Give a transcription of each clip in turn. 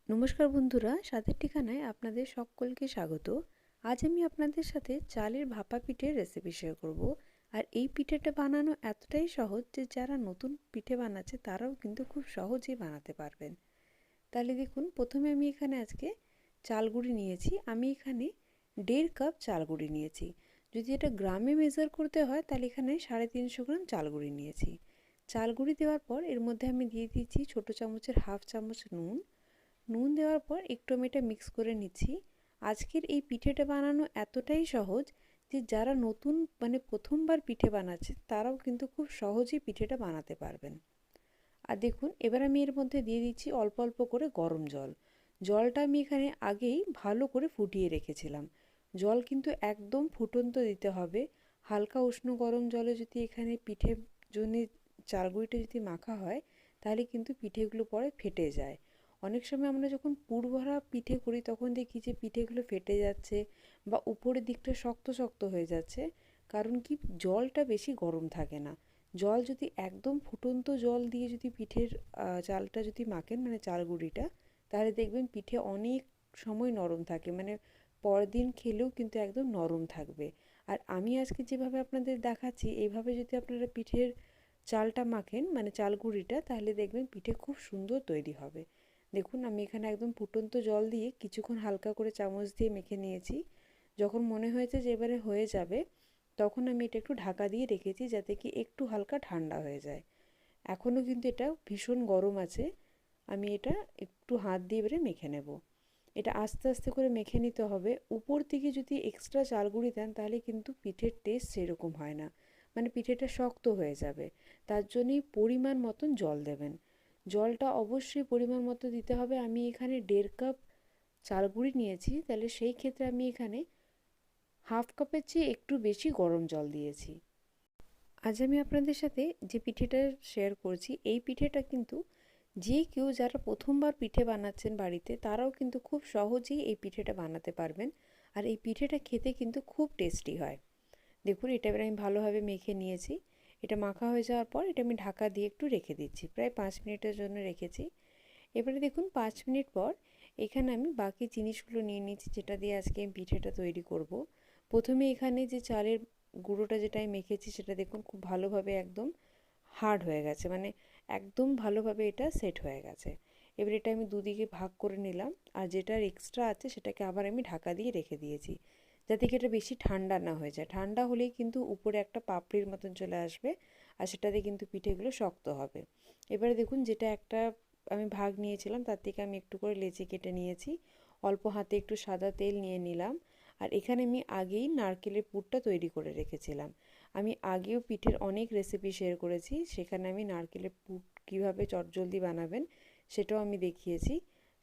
নমস্কার বন্ধুরা, স্বাদের ঠিকানায় আপনাদের সকলকে স্বাগত। আজ আমি আপনাদের সাথে চালের ভাপা পিঠের রেসিপি শেয়ার করব। আর এই পিঠেটা বানানো এতটাই সহজ যে যারা নতুন পিঠে বানাচ্ছে তারাও কিন্তু খুব সহজেই বানাতে পারবেন। তাহলে দেখুন, প্রথমে আমি এখানে আজকে চাল গুঁড়ি নিয়েছি। আমি এখানে 1.5 কাপ চাল গুঁড়ি নিয়েছি। যদি এটা গ্রামে মেজার করতে হয় তাহলে এখানে 350 গ্রাম চাল গুঁড়ি নিয়েছি। চাল গুঁড়ি দেওয়ার পর এর মধ্যে আমি দিয়ে দিয়েছি ছোটো চামচের হাফ চামচ নুন। নুন দেওয়ার পর একটু আমি এটা মিক্স করে নিচ্ছি। আজকের এই পিঠেটা বানানো এতটাই সহজ যে যারা নতুন প্রথমবার পিঠে বানাচ্ছে তারাও কিন্তু খুব সহজেই পিঠেটা বানাতে পারবেন। আর দেখুন, এবার আমি এর মধ্যে দিয়ে দিচ্ছি অল্প অল্প করে গরম জল। জলটা আমি এখানে আগেই ভালো করে ফুটিয়ে রেখেছিলাম। জল কিন্তু একদম ফুটন্ত দিতে হবে। হালকা উষ্ণ গরম জলে যদি এখানে পিঠে জন্য চালগুঁড়িটা যদি মাখা হয় তাহলে কিন্তু পিঠেগুলো পরে ফেটে যায়। অনেক সময় আমরা যখন পুর ভরা পিঠে করি তখন দেখি যে পিঠেগুলো ফেটে যাচ্ছে বা উপরের দিকটা শক্ত শক্ত হয়ে যাচ্ছে, কারণ কি জলটা বেশি গরম থাকে না। জল যদি একদম ফুটন্ত জল দিয়ে যদি পিঠের চালটা যদি মাখেন, চাল গুঁড়িটা, তাহলে দেখবেন পিঠে অনেক সময় নরম থাকে, পরের দিন খেলেও কিন্তু একদম নরম থাকবে। আর আমি আজকে যেভাবে আপনাদের দেখাচ্ছি এইভাবে যদি আপনারা পিঠের চালটা মাখেন, চাল গুঁড়িটা, তাহলে দেখবেন পিঠে খুব সুন্দর তৈরি হবে। দেখুন, আমি এখানে একদম ফুটন্ত জল দিয়ে কিছুক্ষণ হালকা করে চামচ দিয়ে মেখে নিয়েছি। যখন মনে হয়েছে যে এবারে হয়ে যাবে, তখন আমি এটা একটু ঢাকা দিয়ে রেখেছি যাতে কি একটু হালকা ঠান্ডা হয়ে যায়। এখনও কিন্তু এটা ভীষণ গরম আছে। আমি এটা একটু হাত দিয়ে এবারে মেখে নেব। এটা আস্তে আস্তে করে মেখে নিতে হবে। উপর থেকে যদি এক্সট্রা চাল গুঁড়ি দেন তাহলে কিন্তু পিঠের টেস্ট সেরকম হয় না, পিঠেটা শক্ত হয়ে যাবে। তার জন্যই পরিমাণ মতন জল দেবেন। জলটা অবশ্যই পরিমাণ মতো দিতে হবে। আমি এখানে 1.5 কাপ চাল গুঁড়ি নিয়েছি, তাহলে সেই ক্ষেত্রে আমি এখানে হাফ কাপের চেয়ে একটু বেশি গরম জল দিয়েছি। আজ আমি আপনাদের সাথে যে পিঠেটা শেয়ার করছি, এই পিঠেটা কিন্তু যে কেউ যারা প্রথমবার পিঠে বানাচ্ছেন বাড়িতে তারাও কিন্তু খুব সহজেই এই পিঠেটা বানাতে পারবেন। আর এই পিঠেটা খেতে কিন্তু খুব টেস্টি হয়। দেখুন, এটা এবার আমি ভালোভাবে মেখে নিয়েছি। এটা মাখা হয়ে যাওয়ার পর এটা আমি ঢাকা দিয়ে একটু রেখে দিচ্ছি, প্রায় 5 মিনিটের জন্য রেখেছি। এবারে দেখুন, 5 মিনিট পর এখানে আমি বাকি জিনিসগুলো নিয়ে নিয়েছি যেটা দিয়ে আজকে আমি পিঠেটা তৈরি করব। প্রথমে এখানে যে চালের গুঁড়োটা যেটা আমি মেখেছি সেটা দেখুন খুব ভালোভাবে একদম হার্ড হয়ে গেছে, একদম ভালোভাবে এটা সেট হয়ে গেছে। এবার এটা আমি দুদিকে ভাগ করে নিলাম। আর যেটার এক্সট্রা আছে সেটাকে আবার আমি ঢাকা দিয়ে রেখে দিয়েছি যাতে কি এটা বেশি ঠান্ডা না হয়ে যায়। ঠান্ডা হলেই কিন্তু উপরে একটা পাপড়ির মতন চলে আসবে আর সেটাতে কিন্তু পিঠেগুলো শক্ত হবে। এবারে দেখুন, যেটা একটা আমি ভাগ নিয়েছিলাম তার থেকে আমি একটু করে লেচি কেটে নিয়েছি। অল্প হাতে একটু সাদা তেল নিয়ে নিলাম। আর এখানে আমি আগেই নারকেলের পুরটা তৈরি করে রেখেছিলাম। আমি আগেও পিঠের অনেক রেসিপি শেয়ার করেছি, সেখানে আমি নারকেলের পুর কীভাবে চটজলদি বানাবেন সেটাও আমি দেখিয়েছি।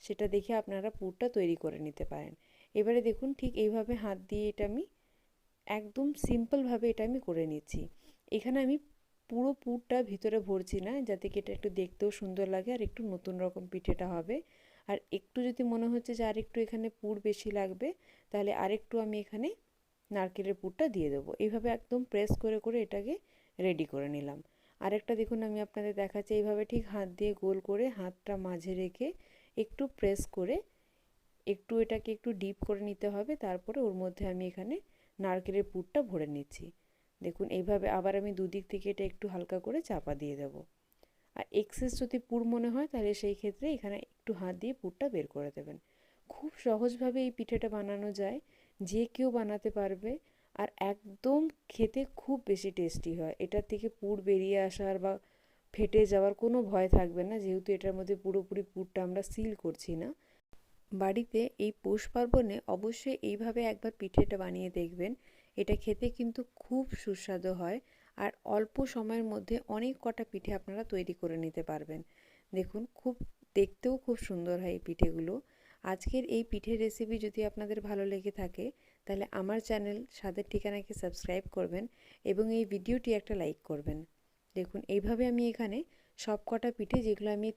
সেটা দেখে আপনারা পুরটা তৈরি করে নিতে পারেন। এবারে দেখুন, ঠিক এইভাবে হাত দিয়ে এটা আমি একদম সিম্পলভাবে এটা আমি করে নিচ্ছি। এখানে আমি পুরো পুরটা ভিতরে ভরছি না, যাতে কি এটা একটু দেখতেও সুন্দর লাগে আর একটু নতুন রকম পিঠেটা হবে। আর একটু যদি মনে হচ্ছে যে আরেকটু এখানে পুর বেশি লাগবে, তাহলে আরেকটু আমি এখানে নারকেলের পুরটা দিয়ে দেবো। এইভাবে একদম প্রেস করে করে এটাকে রেডি করে নিলাম। আরেকটা দেখুন, আমি আপনাদের দেখাচ্ছি। এইভাবে ঠিক হাত দিয়ে গোল করে হাতটা মাঝে রেখে একটু প্রেস করে একটু এটাকে একটু ডিপ করে নিতে হবে। তারপরে ওর মধ্যে আমি এখানে নারকেলের পুরটা ভরে নিচ্ছি। দেখুন, এইভাবে আবার আমি দুদিক থেকে এটা একটু হালকা করে চাপা দিয়ে দেব। আর এক্সেস যদি পুর মনে হয় তাহলে সেই ক্ষেত্রে এখানে একটু হাত দিয়ে পুরটা বের করে দেবেন। খুব সহজভাবে এই পিঠেটা বানানো যায়, যে কেউ বানাতে পারবে। আর একদম খেতে খুব বেশি টেস্টি হয়। এটার থেকে পুর বেরিয়ে আসার বা ফেটে যাওয়ার কোনো ভয় থাকবে না, যেহেতু এটার মধ্যে পুরোপুরি পুরটা আমরা সিল করছি না। বাড়িতে এই পৌষ পার্বণে অবশ্যই এইভাবে একবার পিঠেটা বানিয়ে দেখবেন। এটা খেতে কিন্তু খুব সুস্বাদু হয়। আর অল্প সময়ের মধ্যে অনেক কটা পিঠে আপনারা তৈরি করে নিতে পারবেন। দেখুন, দেখতেও খুব সুন্দর হয় এই পিঠেগুলো। আজকের এই পিঠের রেসিপি যদি আপনাদের ভালো লেগে থাকে তাহলে আমার চ্যানেল স্বাদের ঠিকানাকে সাবস্ক্রাইব করবেন এবং এই ভিডিওটি একটা লাইক করবেন। দেখুন, এইভাবে আমি এখানে সব কটা পিঠে যেগুলো আমি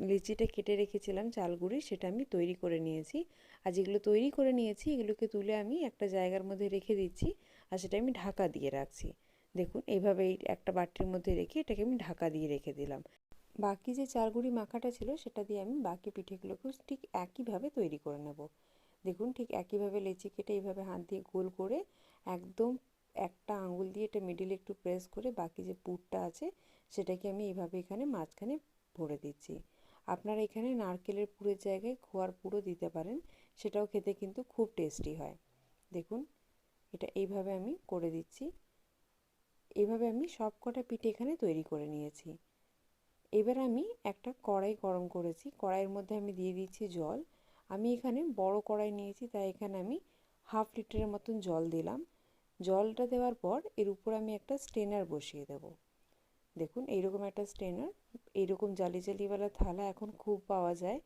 লিচিটা কেটে রেখেছিলাম চাল গুঁড়ি, সেটা আমি তৈরি করে নিয়েছি। আর যেগুলো তৈরি করে নিয়েছি এগুলোকে তুলে আমি একটা জায়গার মধ্যে রেখে দিচ্ছি। আর সেটা আমি ঢাকা দিয়ে রাখছি। দেখুন, এইভাবে একটা বাটির মধ্যে রেখে এটাকে আমি ঢাকা দিয়ে রেখে দিলাম। বাকি যে চালগুড়ি মাখাটা ছিল সেটা দিয়ে আমি বাকি পিঠেগুলোকেও ঠিক একইভাবে তৈরি করে নেব। দেখুন ঠিক একইভাবে লেচি কেটে এইভাবে হাত দিয়ে গোল করে একদম একটা আঙুল দিয়ে এটা মিডিলে একটু প্রেস করে বাকি যে পুরটা আছে সেটাকে আমি এইভাবে এখানে মাঝখানে ভরে দিচ্ছি। আপনারা এখানে নারকেলের পুরের জায়গায় খোয়ার পুরও দিতে পারেন, সেটাও খেতে কিন্তু খুব টেস্টি হয়। দেখুন এটা এইভাবে আমি করে দিচ্ছি। এইভাবে আমি সব কটা পিঠে এখানে তৈরি করে নিয়েছি। এবার আমি একটা কড়াই গরম করেছি, কড়াইয়ের মধ্যে আমি দিয়ে দিচ্ছি জল। আমি এখানে বড় কড়াই নিয়েছি, তাই এখানে আমি 1/2 লিটারের মতন জল দিলাম। জলটা দেওয়ার পর এর উপর আমি একটা স্ট্রেনার বসিয়ে দেব। দেখুন এইরকম একটা স্ট্রেনার, এইরকম জালি জালিওয়ালা থালা এখন খুব পাওয়া যায়।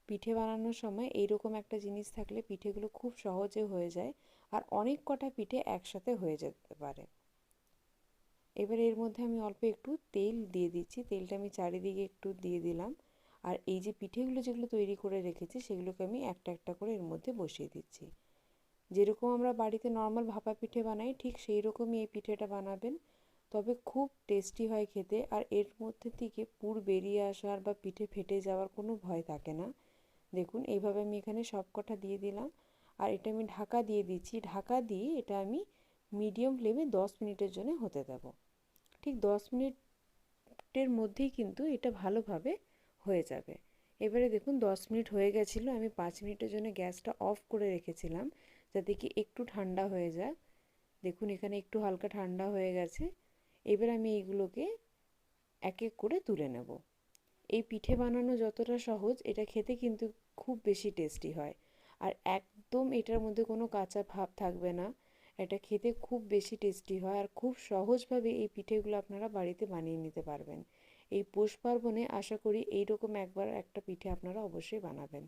পিঠে বানানোর সময় এইরকম একটা জিনিস থাকলে পিঠেগুলো খুব সহজে হয়ে যায় আর অনেক কটা পিঠে একসাথে হয়ে যেতে পারে। এবার এর মধ্যে আমি অল্প একটু তেল দিয়ে দিচ্ছি, তেলটা আমি চারিদিকে একটু দিয়ে দিলাম। আর এই যে পিঠেগুলো যেগুলো তৈরি করে রেখেছি সেগুলোকে আমি একটা একটা করে এর মধ্যে বসিয়ে দিচ্ছি। যেরকম আমরা বাড়িতে নর্মাল ভাপা পিঠে বানাই ঠিক সেই রকমই এই পিঠেটা বানাবেন, তবে খুব টেস্টি হয় খেতে। আর এর মধ্যে থেকে পুর বেরিয়ে আসার বা পিঠে ফেটে যাওয়ার কোনো ভয় থাকে না। দেখুন এইভাবে আমি এখানে সব কটা দিয়ে দিলাম আর এটা আমি ঢাকা দিয়ে দিচ্ছি। ঢাকা দিয়ে এটা আমি মিডিয়াম ফ্লেমে 10 মিনিটের জন্য হতে দেবো। ঠিক 10 মিনিটের মধ্যেই কিন্তু এটা ভালোভাবে হয়ে যাবে। এবারে দেখুন 10 মিনিট হয়ে গেছিলো, আমি 5 মিনিটের জন্য গ্যাসটা অফ করে রেখেছিলাম যাতে কি একটু ঠান্ডা হয়ে যায়। দেখুন এখানে একটু হালকা ঠান্ডা হয়ে গেছে। এবার আমি এইগুলোকে এক এক করে তুলে নেব। এই পিঠে বানানো যতটা সহজ, এটা খেতে কিন্তু খুব বেশি টেস্টি হয়। আর একদম এটার মধ্যে কোনো কাঁচা ভাব থাকবে না, এটা খেতে খুব বেশি টেস্টি হয়। আর খুব সহজভাবে এই পিঠেগুলো আপনারা বাড়িতে বানিয়ে নিতে পারবেন। এই পৌষ পার্বণে আশা করি এইরকম একবার একটা পিঠে আপনারা অবশ্যই বানাবেন।